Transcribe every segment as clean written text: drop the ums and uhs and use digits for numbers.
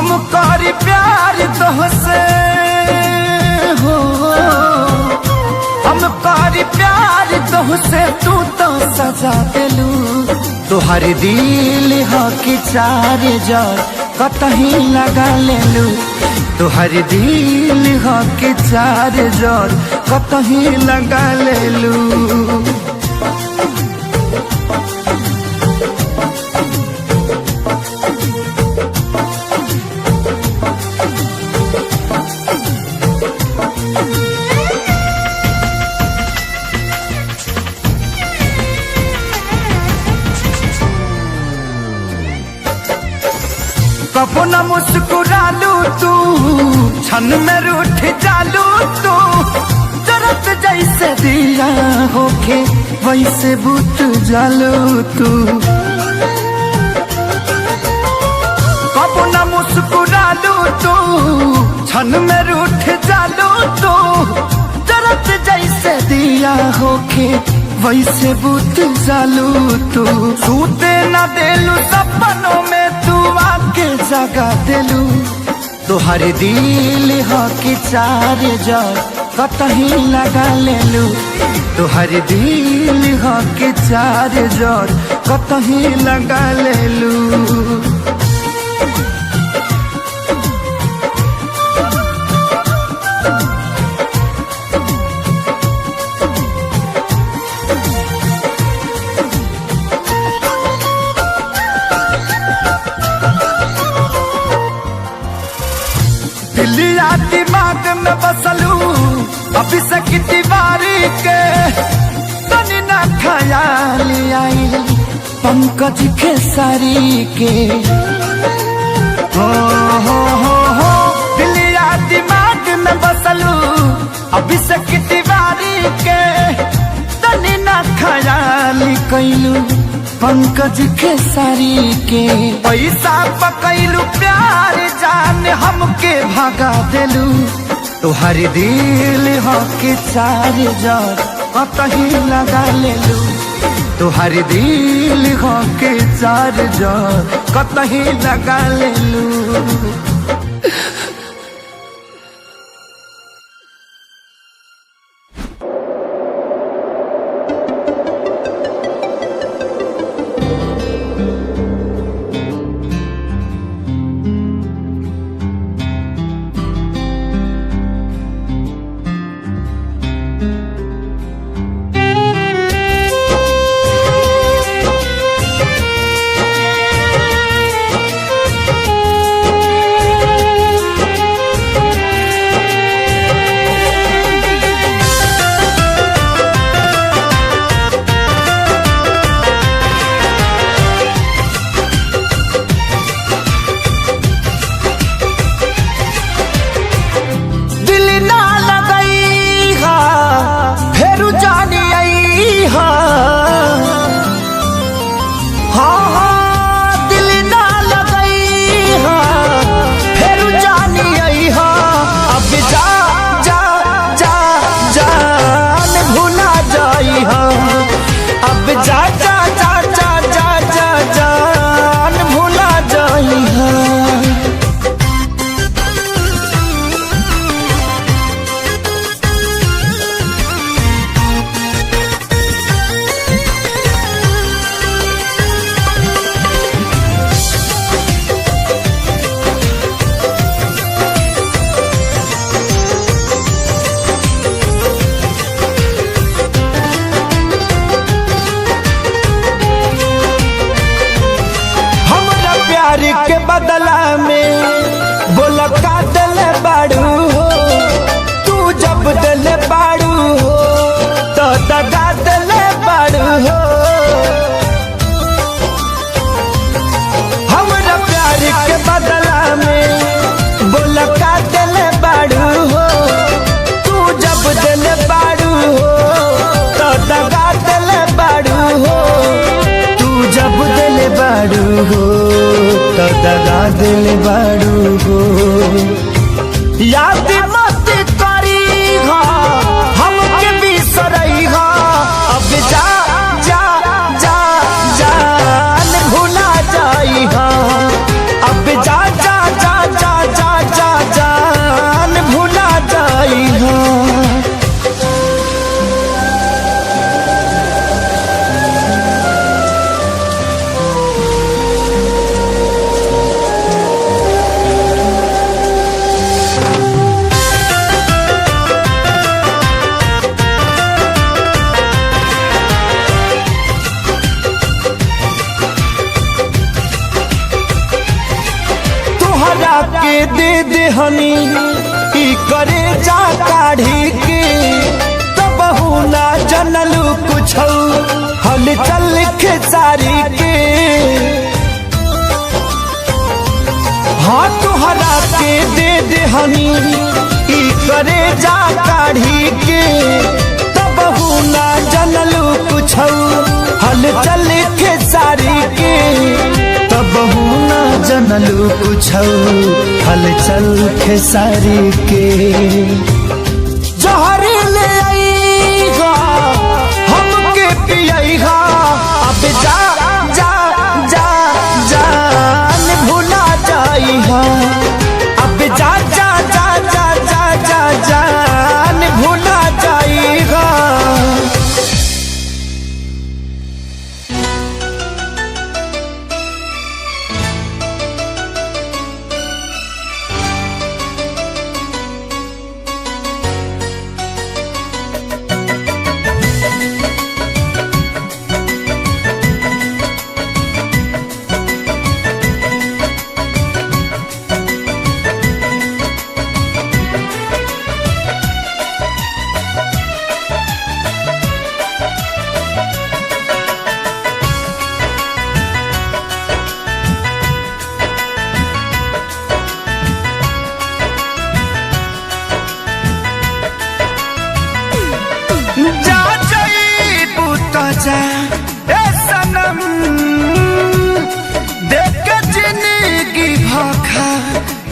हम करी प्यार तोहसे हो, हम करी प्यार तोहसे तू तो सजा दिलू। तुहार दिल हो कि चार जार कतही लगा लेलू। तुहार दिल हो कि चार जार कतही लगा लेलू। कबो न मुस्कुरालू तू, क्षण में रूठ जालू तू। जरत जैसे दिया होके वैसे बुत जालू तू। कबो न मुस्कुरालू तू, क्षण में रूठ जालू तू। जरत जैसे दिया होके वैसे बुत जालू तू। सूते न देलू सपनों में तू आके जगा दिलू। तुहार दिल हो कि चार जार कतही लगा लेलू। तुहार दिल हो कि चार जार कतही लगा लेलू। दिलिया दिमाग में बसलू अभी से की दीवारी के। तनी ना ख्याल आई पंकज खेसारी के। हो दिलिया दिमाग में बसलू अभी से की दीवारी के। तनी ना ख्याल कैलू पंकज खेसारी के। पैसा पकैलू प्यार जान हमके भगा दिलू। तुहार दिल हो कि चार जार कतही लगा लेलू। तुहार दिल हो कि चार जार कतही लगा लेलू। के बदला में बोला का दिल बाड़ू हो। तू जब दिल बाड़ू हो तो दगा दिल बाड़ू हो। हमरा प्यार के बदला में बोला का दिल बाड़ू हो। तू जब दिल बाड़ू हो तो दगा दिल बाड़ू हो। तू जब दिल बाड़ू हो तो दगा दिल बाड़ू हो। याद मत करी हो हमके बिसरई हो। अब जा जा जा जान भुला जाई हो। अब जा जा जा के दे देहनी ई करे जा काढ़ी के तब ना जनलू कुछ हल चल खेसारी के। हाँ तुहरा के दे देहनी ई करे जा काढ़ी के तब ना जनलू कुछ हल चल खेसारी के तब ना जनलू कुछ हल चल खेसारी के। जहर ले आईगा हमके पियईगा अब जा जा जा जान भुला जाईगा अब जा जा जा जा जा जा जान भुला जाईगा। जा जाइबू तो जा ए सनम देख के जिंदगी भोखा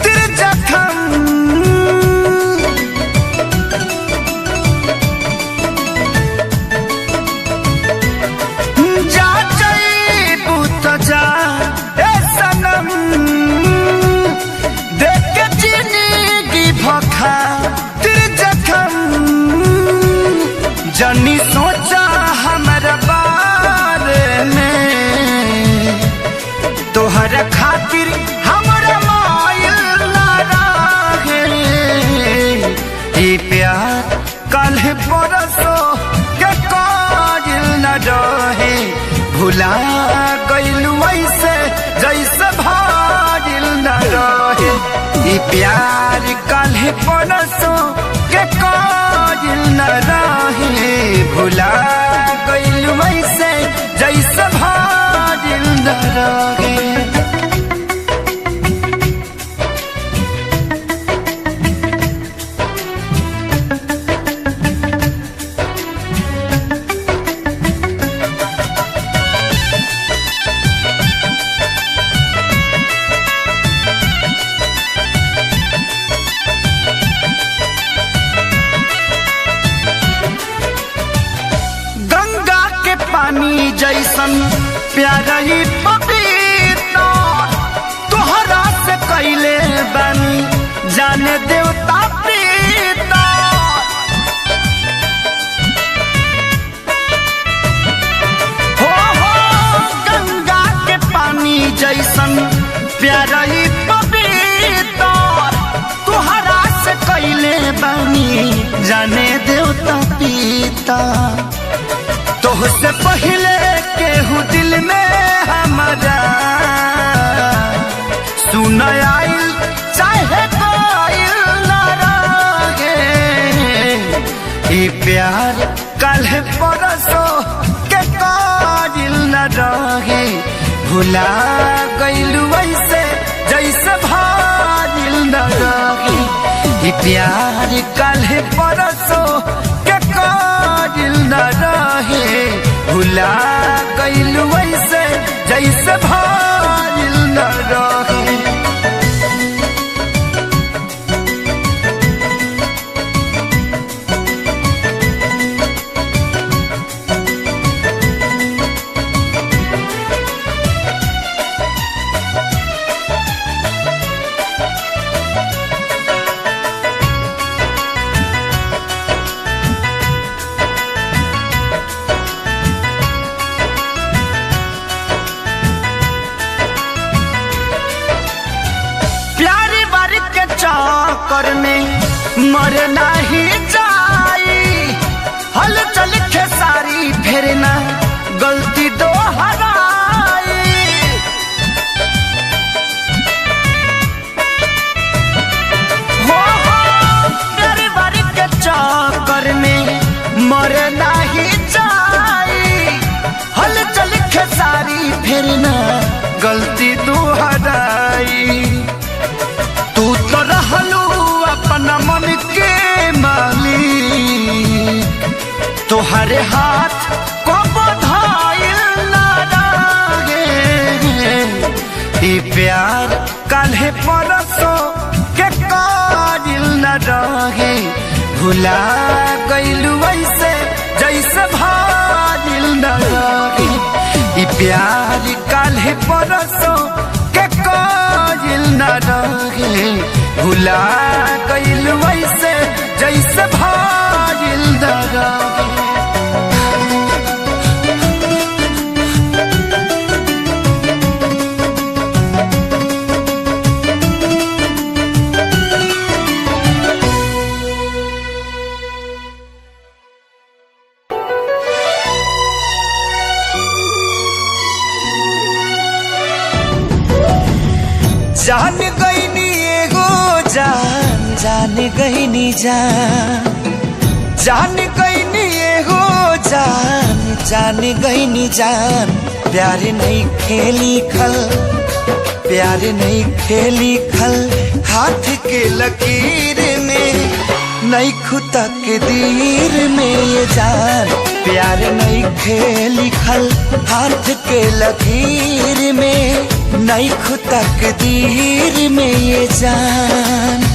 तेरे जखम। जा जाइबू तो जा ए सनम देख के जिंदगी भोखा तेरे जखम। जनी सोचा हमारे बारे में तोहर खातिर हमारा मायल ना रहे। ये प्यार कल परसो के काजिल न रहे भुला गइलू ऐसे जैसे भाजिल न रहे। ये प्यार कल परसो के काजिल न रहे भुला गइलू ऐसे जैसे भाजिल न रहे। पानी जैसन प्यारा ही पपीता तोहरा से कैले बनी जाने देवता पीता। हो गंगा के पानी जैसन प्यारा ही पपीता तोहरा से कैले बनी जाने देवता पीता। तोहसे पहले केहू दिल में हमारा सुन आइल चाहे कोइल न रहे। ये प्यार कल परसो के काजिल न रहे भुला गइलू ऐसे जैसे भाजिल न रहे। ये प्यार कल परसो के काजिल न रहे भुला गइलू ऐसे जैसे भाजिल न रहे। चक्कर में मर नहीं जाई हल चल खेसारी फिर ना गलती दोहराई। दोहराई। तू तो रहलू अपना मन के मालिक, तोहरे हाथ को बधाइल ना रहे। ई प्यार काल्हे परसों के काजिल न रहे। भुला गइलू ऐसे जैसे भाजिल न रहे। ई प्यार काल्हे परसों के काजिल न रहे। भुला गइलू ऐसे जैसे भाजिल न रहे। जान गईनी एगो जान, जान गईनी जान, जान गईनी एगो जान, जान गईनी जान। प्यार नहीं खेली खल, प्यार नहीं खेली खल, हाथ के लकीर में नहीं खुदा के दीर में ये जान। प्यार नहीं खेली खल, हाथ के लकीर में नहीं खुदा के दीर में ये जान।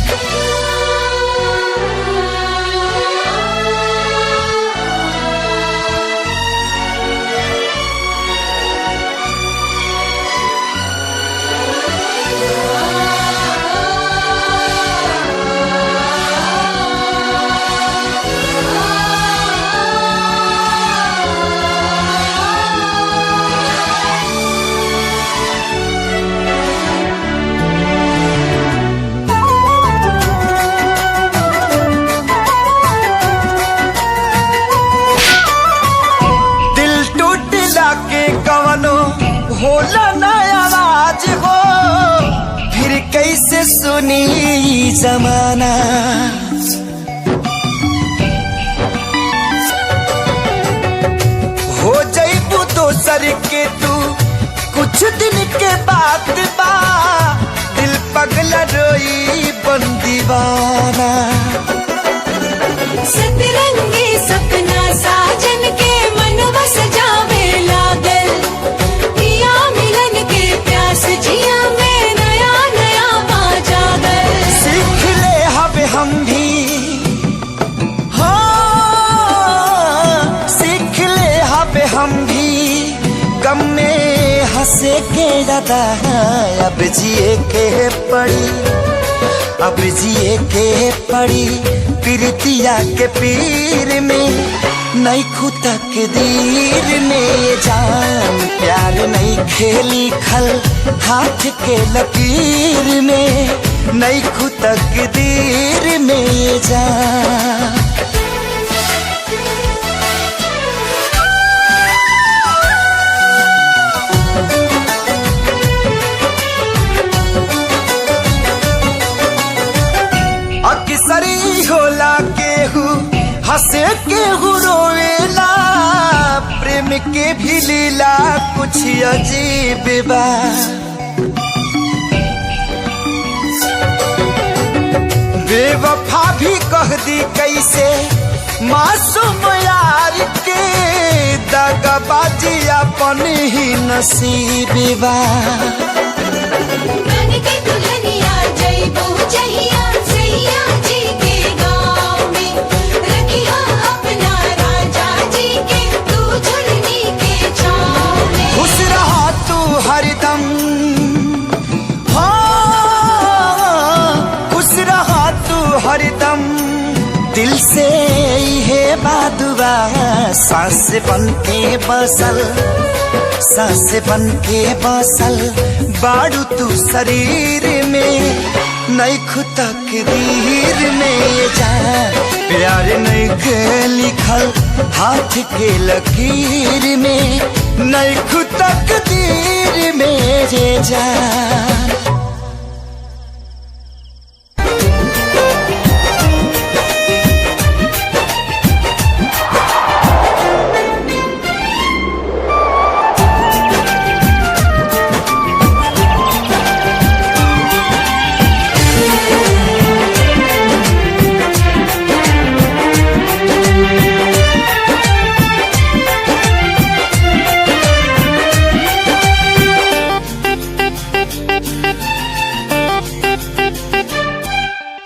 होला ना आवाज हो, फिर कैसे सुनी जमाना। हो जाइबू दोसर के तू कुछ दिन के बाद बा, दिल पगला रोई बन दीवाना। सतरंगी सपना साजन के मनवा सजावे लागल। जिया में नया नया बाजागर। सीख ले हब हम भी, हाँ सीख ले हब हम भी, गम में हंसे के ज्यादा अब जिए के पड़ी, अब जिए के पड़ी। प्रीतिया के पीर में नहीं खुदा के दीर में जान। प्यार नहीं खेली खल, हाथ के लकीर में नहीं खुदा के दीर में जान। अक्सरी होला केहू हंसे केहू रोवेला, प्रेम के भी लीला कुछ अजीब बा। बेवफा भी कह दी कैसे मासूम यार के, दगाबाजी अपन ही नसीब बा। बन के दुल्हनिया जइबू जहिया सैया जी के गाँव में, रखिया अपना राजा जी के तू झुलनी के छाँव में। खुश रहा तू हरदम, हाँ खुश रहा तू हरदम। दिल से ये बादुआ सांस बन के बसल, सांस बन के बसल बाड़ू तू शरीर में नहीं खुदा के दीर में जान। प्यार नहीं के लिखल, हाथ के लकीर में नहीं खुदा के दीर में जान।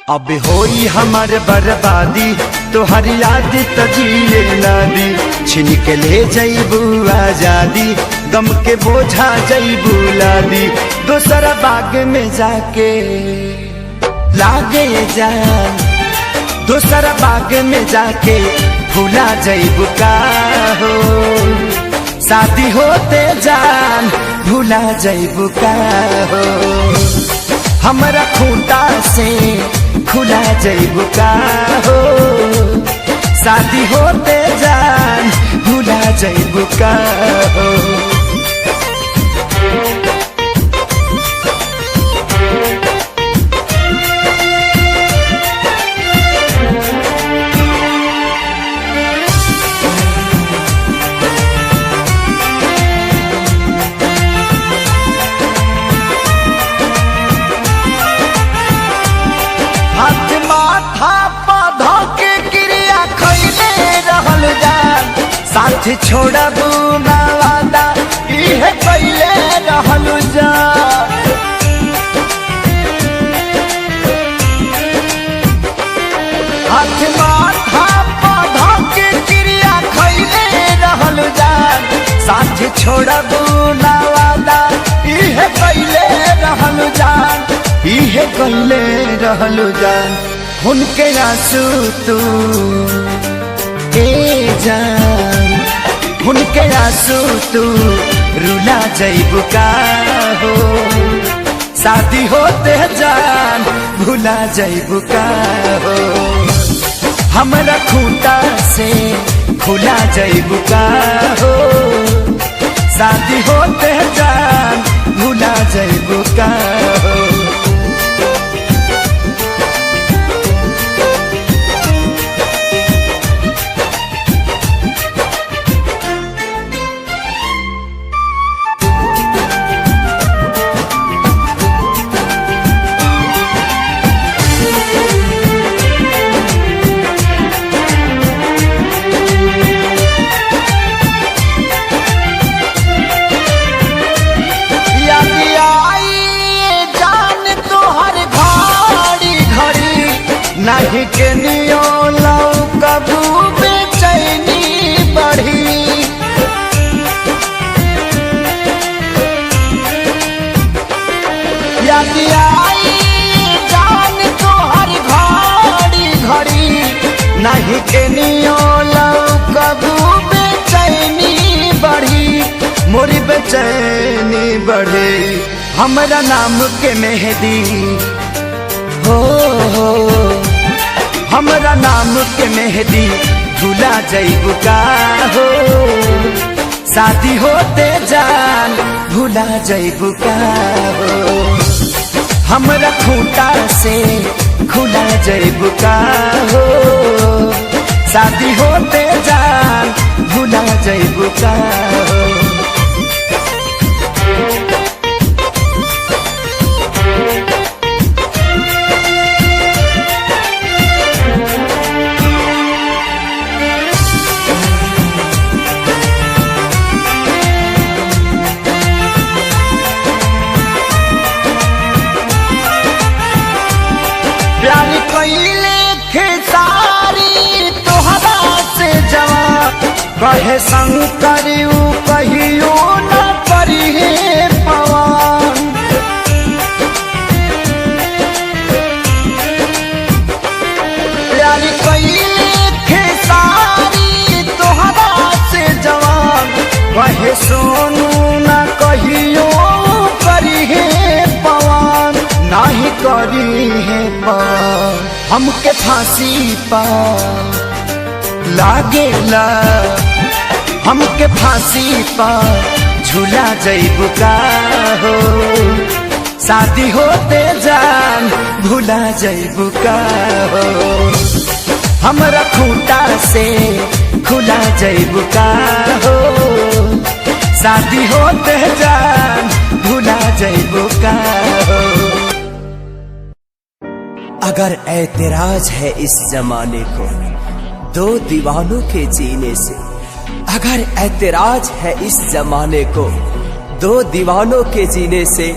अब होई हमार बर्बादी तोहर याद तो जिए ना दी। छिन के ले जईबू आजादी गम के बोझा जईबू लादी। दूसरा बाग में जाके लागे जान, दूसरा बाग में जाके भूला जईबू का हो। शादी होते जान भूला जईबू का हो। हमरा खूंटा से खुला जईबू का हो। शादी होते जान भूला जईबू का हो। हाथ माथा पौधा के क्रिया खैले रहल जान। साथ छोड़बू ना वादा इहे कैले रहल जान। हाथ माथा पौधा के क्रिया खैले रहल जान। साथ छोड़बू ना वादा इहे कैले रहल जान। इहे कैले रहल जान। उनके आंसू तू ए जान, उनके आंसू तू रुला जईबू का हो। शादी होते जान भूला जईबू का हो। हमरा खूंटा से खुला जईबू का हो। शादी होते जान भूला जईबू का हो। नहीं के नियो लौ कबू बेचैनी बढ़ी। याद आई जान तोहर घड़ी घड़ी। नहीं के नियो लौ कबू बेचैनी बढ़ी। मोरी बेचैनी बढ़ी। हमरा नाम के मेहदी हो, हमरा नाम के मेहदी भूला जईबू का हो। शादी होते जान भूला जईबू का हो। हमरा खूंटा से खुला जईबू का हो। शादी होते जान भूला जईबू का हो। प्यार कैले खेसारी तोहरा से जवाब कहे संग करियो कहियो न करिहे पवन। प्यार कैले खेसारी तोहरा से जवाब कहे सोनू न कहियो करिहे पवन। नाही करी है पार हमके फांसी पा लागेला। हमके फांसी पा झूला जईबू का हो। शादी होते जान भूला जईबू का हो। हमरा खूंटा से खुला जईबू का हो। शादी होते जान भूला जईबू का हो। अगर ऐतराज है इस जमाने को दो दीवानों के जीने से। अगर ऐतराज है इस जमाने को दो दीवानों के जीने से,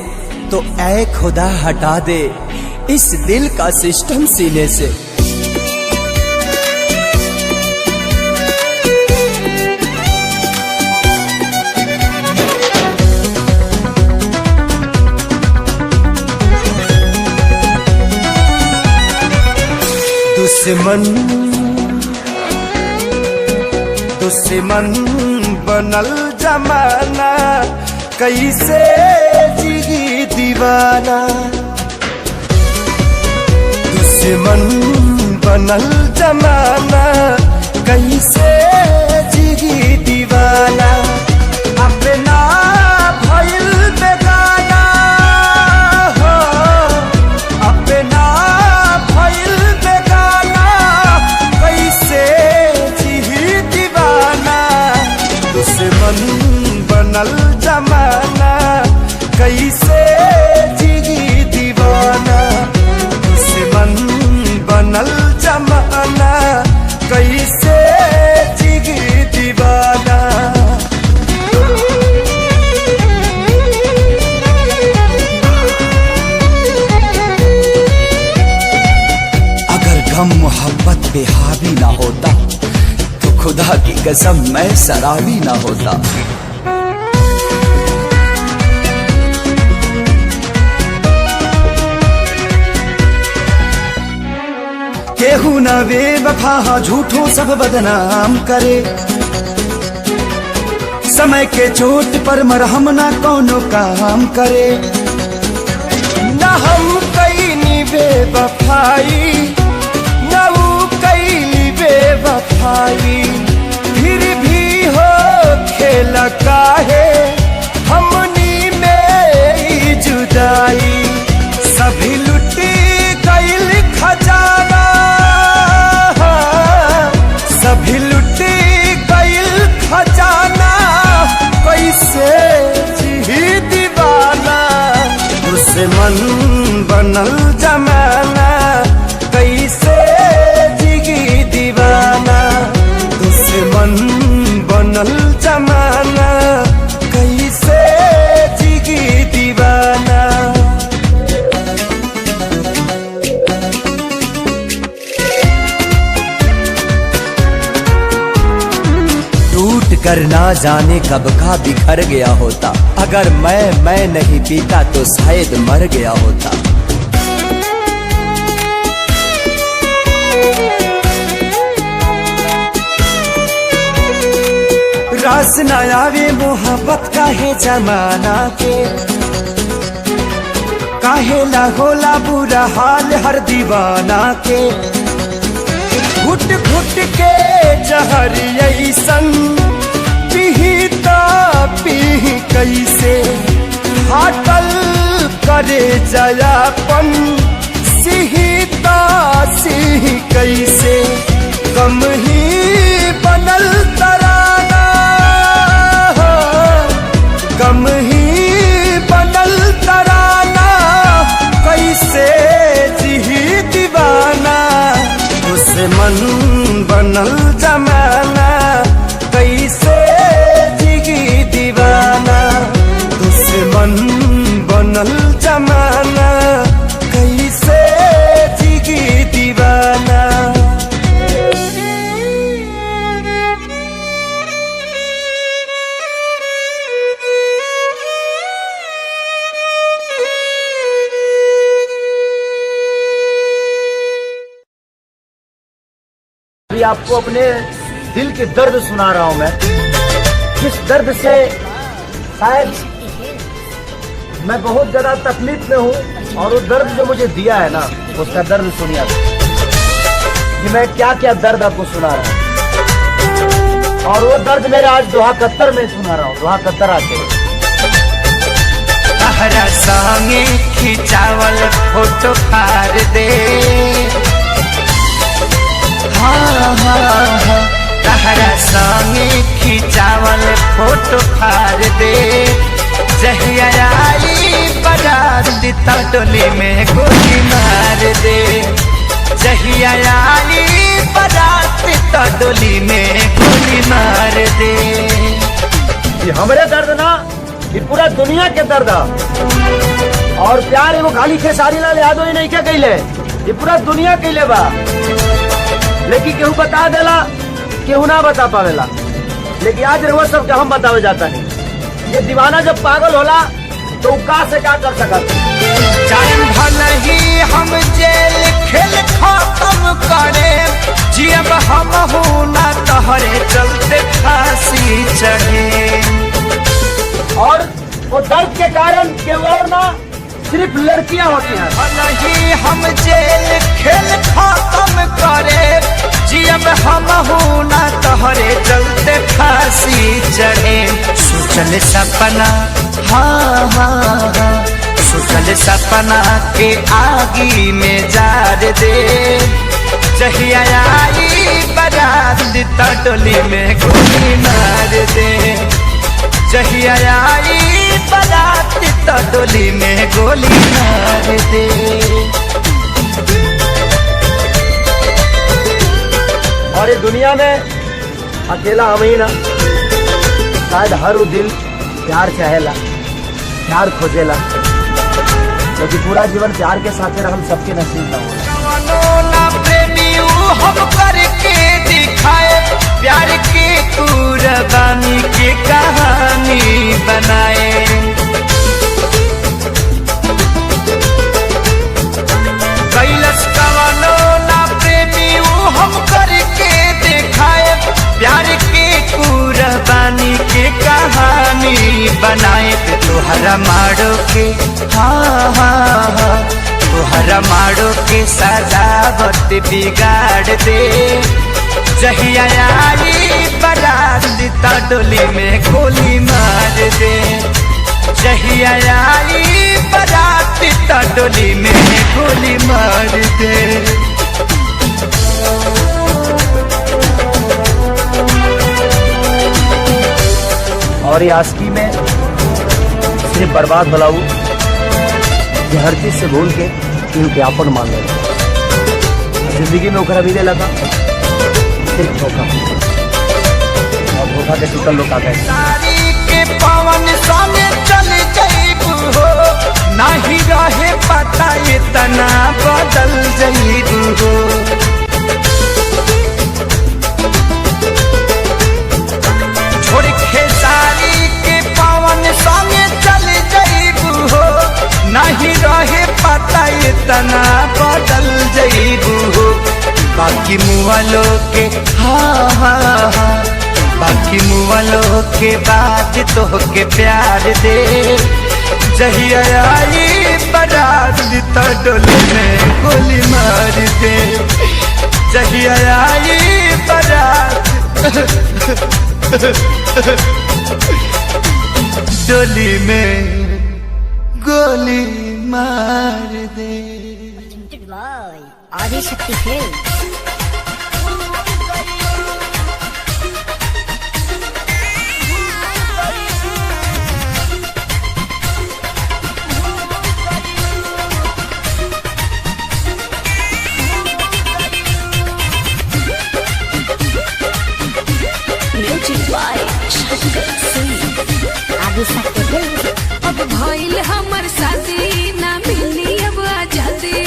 तो ऐ खुदा हटा दे इस दिल का सिस्टम सीने से। दुश्मन बनल जमाना, कैसे जिगी दीवाना। दुश्मन बनल जमाना, कैसे जिगी दीवाना। अपना भइल बेगाना हो, अपना भइल बेगाना, कैसे जिगी दीवाना। दुश्मन बनल जमाना, कैसे जिगी दीवाना। दुश्मन बनल जमाना, कैसे जिगी दीवाना। अगर गम मोहब्बत पे हावी ना होता तो खुदा की कसम मैं शराबी ना होता। केहू न बेवफा झूठों सब बदनाम करे। समय के चोट पर मरहम ना कोनो काम करे। न हम कईनी बेवफाई, न ऊ कईली बेवफाई। फिर भी हो खेल काहे हमनी में जुदाई। सभी लुटी गईल खजाना, सभी लुटी गईल खजाना। कैसे जी दीवाना। दुश्मन बनल जमाना, कैसे जिगी दीवाना। दुश्मन बनल जमाना, कैसे जिगी दीवाना। टूट कर ना जाने कब का बिखर गया होता। अगर मैं नहीं पीता तो शायद मर गया होता। रास न आवे मोहब्बत काहे जमाना के। काहे ला होला बुरा हाल हर दीवाना के। घुट घुट के जहर ऐसन पीता पी कैसे। फाटल करे जयापन सिहिता सिह कैसे। कम ही बनल तराना, कम ही बनल तराना। कैसे जिही दीवाना। दुश्मन बनल जमाना, कैसे जिगी दीवाना। दुश्मन बनल जमाना, कैसे जिगी दीवाना। अभी आपको अपने दिल के दर्द सुना रहा हूं मैं। जिस दर्द से शायद मैं बहुत ज्यादा तकलीफ में हूं, और वो दर्द जो मुझे दिया है ना, उसका दर्द सुनिए आप कि मैं क्या क्या दर्द आपको सुना रहा हूं। और वो दर्द मेरे आज दोहा कत्तर में सुना रहा हूं। दोहा कत्तर आके तहरा संगे खिंचावल फोटो फाड़ दे। तहरा संगे खिंचावल फोटो फाड़ दे। जहिया आई बारात तो डोली में गोली मार दे। जहिया आई बारात तो डोली में गोली मार दे। ये हमारे दर्द ना, ये पूरा दुनिया के दर्द है। और प्यार एगो खाली खेसारी लाल यादव ही नहीं क्या कैले, ये पूरा दुनिया कैले बा। लेकिन केहू बता देला, केहू ना बता पावेला। लेकिन आज रहुआ सबके हम बतावे जाता नहीं। ये दीवाना जब पागल होला तो का से क्या कर सकत। जान भले ही हम जेल खेल खत्म करे, जियब हम हो ना तहरे चलते फांसी चढ़े। और वो दर्द के कारण केवल और ना सिर्फ लड़कियां होती हैं। भले ही हम जेल खेल खत्म करे, जियब हम हो ना तहरे चलते फांसी चढ़े। सोचल सपना हाँ हाँ हाँ, सोचल सपना के आगी में जार दे। जहिया आई बारात टोली में गोली मार दे। जहिया आई बारात टोली में गोली मार दे। और ये दुनिया में अकेला हम ही ना, शायद हर वो दिल प्यार चाहेला, प्यार खोजेला, लेकिन पूरा जीवन प्यार के साथ हम सबके नसीब ना हो। ना प्रेमी हम करके दिखाए, प्यार के कुर्बानी की कहानी बनाए। कैलस कवनो ना प्रेमी हम करके दिखाए, प्यार के कुर्बानी की कहानी बनाए। तोहरा मारो के हाँ हाँ हाँ, तोहरा मारो के सजावट बिगाड़ दे। जहिया आई बारात टोली में गोली मार दे। जहिया आई बारात टोली में गोली मार दे। और ये आस्की में सिर्फ बर्बाद भलाऊ कि हर चीज से भूल के क्योंकि आपन मान ले। जिंदगी में ओकरा भी लगा सिर्फ धोखा, और धोखा के टूटल लोग आ गए। सारी के पवन संगे चल जाइबू हो, नाही रहे पता इतना बदल जाइबू हो। छोड़ खेसारी के पवन संगे चल जाइबू हो, नहीं रहे पता इतना बदल जाइबू हो। बाकी मुआलो के हाँ हाँ हाँ, बाकी मुआलो के बाद तो के प्यार दे। जहिया आई बारात टोली में गोली मार दे। जहिया आई बारात टोली में गोली मार दे। आदिशक्ति फिल्म। आदिशक्ति फिल्म। अब भइल हमर शादी, ना मिली अब आजादी।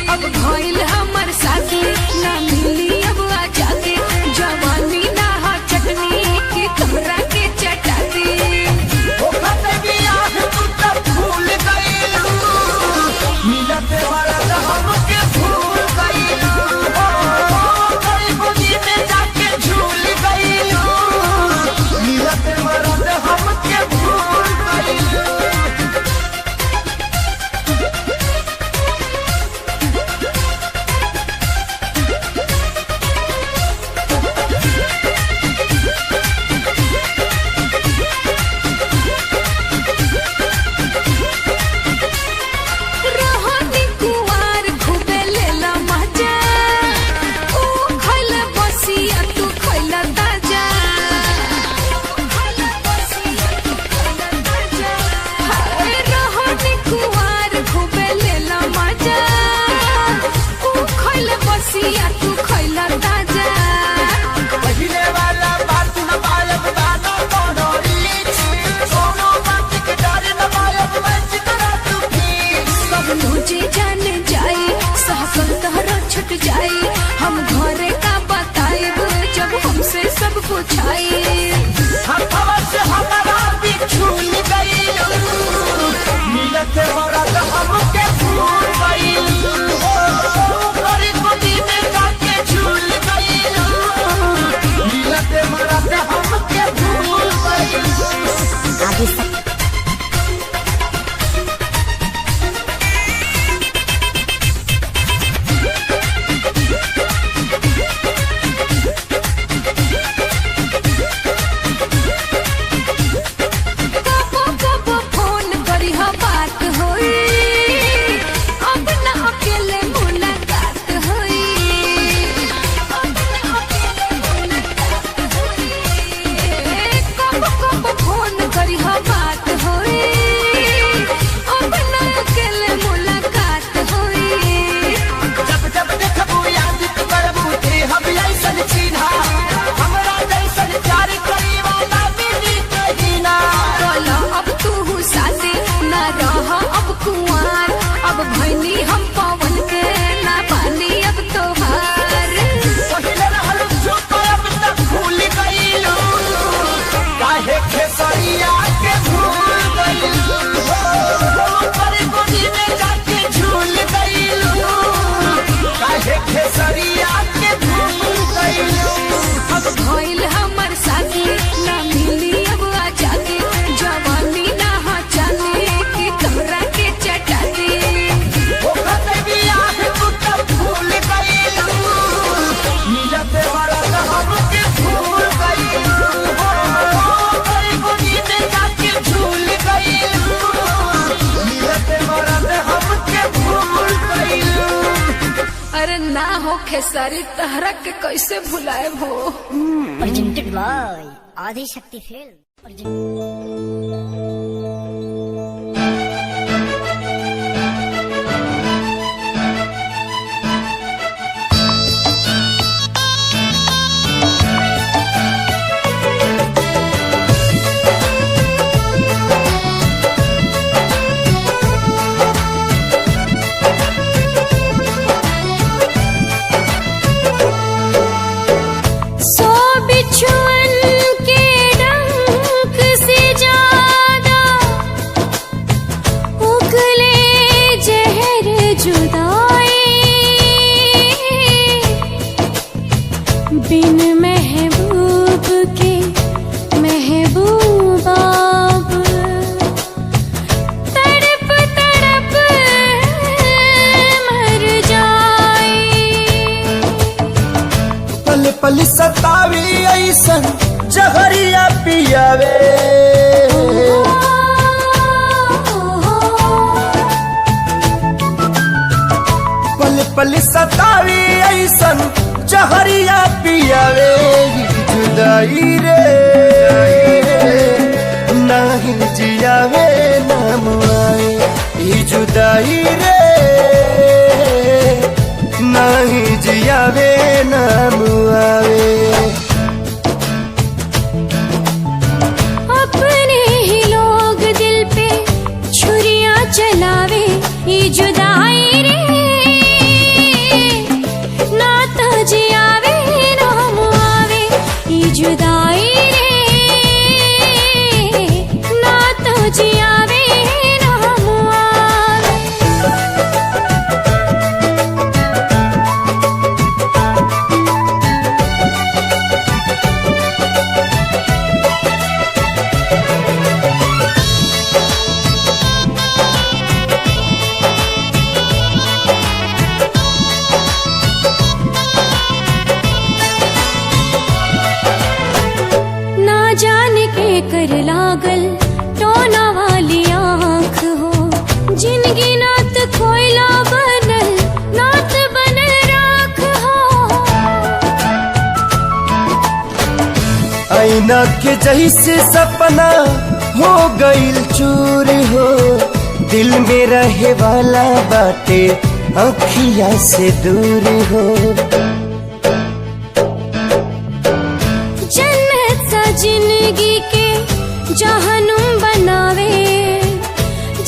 अब भइल हमर शादी, ना मिली अब आजादी। जवानी ना हो चटनी की तोहरा के चटाती। छूट जाई। हम घरे का बताएब जब हमसे सब पूछाई। हथवा से हमारा बिछुल गइल, मिलत मरद हमके भूल गइल। ओकरी गोदी में जाके झूल गइल, मिलत मरद हमके भूल गइल। कबो कबो फोन करी हा बात होई, अब ना अकेले मुलाकात होई। अब ना अकेले मुलाकात होई। कबो कबो फोन करी हा बात होई, अब ना अकेले मुलाकात होई। जब जब देखबू याद करबू ते हम ऐसन चिन्हा, हमरा जैसन प्यार करी वाला मिली कहीं ना। बोला अब तू साथे ना रह अब कुंवार, अब भैनी हम पवन के ना पानी अब तोहार। पहिले रहल चुप अब तक भूल गइलू, काहे खेसरिया के भूल गइलू। ओकरी गोदी में जाके झूल गइलू, काहे खेसरिया के भूल गइलू। अब भइल हमर साथी ना मिली अब आजादी, जवानी ना हा जाने कि तोरा के चटाती। ओकरे बियाह तू तब भूल गइलू, मिलत मरद हमके भूल गइलू। ओकरी गोदी में जाके झूल गइलू, मिलत मरद हमके भूल गइलू। अरे ना हो खेसारी तहरा के कैसे भुलाए हो। Presented by Adi Shakti Film. सो बिछुअन के डंक से ज्यादा उगले जहर जुदाई, बिन महबूब के महबूब अब तड़प तड़प मर जाए। पल पल सतावी ऐसन जहरिया पियावे, पल पल सतावी ऐसन जहरिया पियावे। जुदाई रे नाही जियावे नाम आए, ई जुदाई रे नाही जियावे नाम आवे। अपने ही लोग दिल पे छुरियां चलावे, ये जुदाई रे ना तो जियावे नाम आवे। ये जुदाई रे ना तो जियावे नाम आवे। ना जाने के कर लागल टोना वाली आँख हो, जिनगी नात कोयला बनल नात बनल राख हो। ऐना के जैसे सपना हो गइल चूर हो, दिल में रहे वाला बाटे अखिया से दूर हो। जन्नत सा जिंदगी के जहनुम बनावे,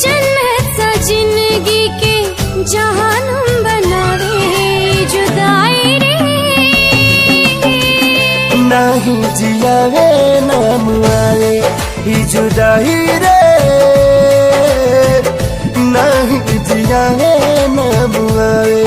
जन्नत सा जिंदगी के जहनुम बनावे। जुदा नहीं जियावे नाम आवे ही जुदाई रे, नहीं जियावे नाम आवे।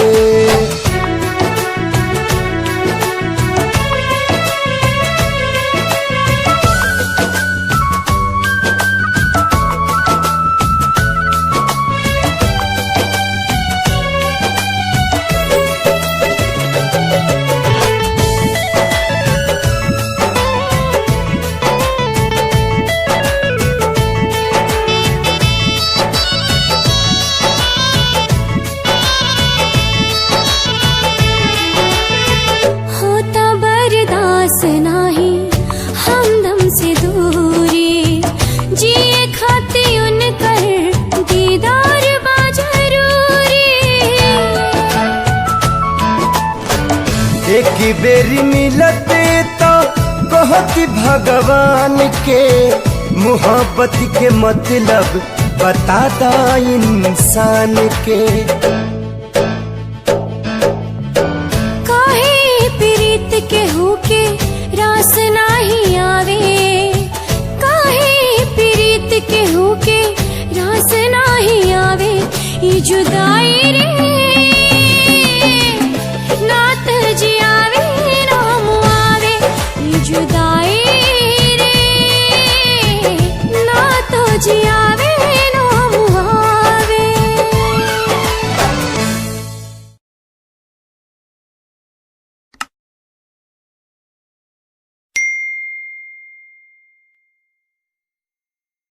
होता बर्दाश्त नाही हमदम से दूरी, जिए खाते उनकर दीदार बा जरूरी। एक बेरी मिलते तो कहती भगवान के, मोहब्बत के मतलब बताता इंसान के।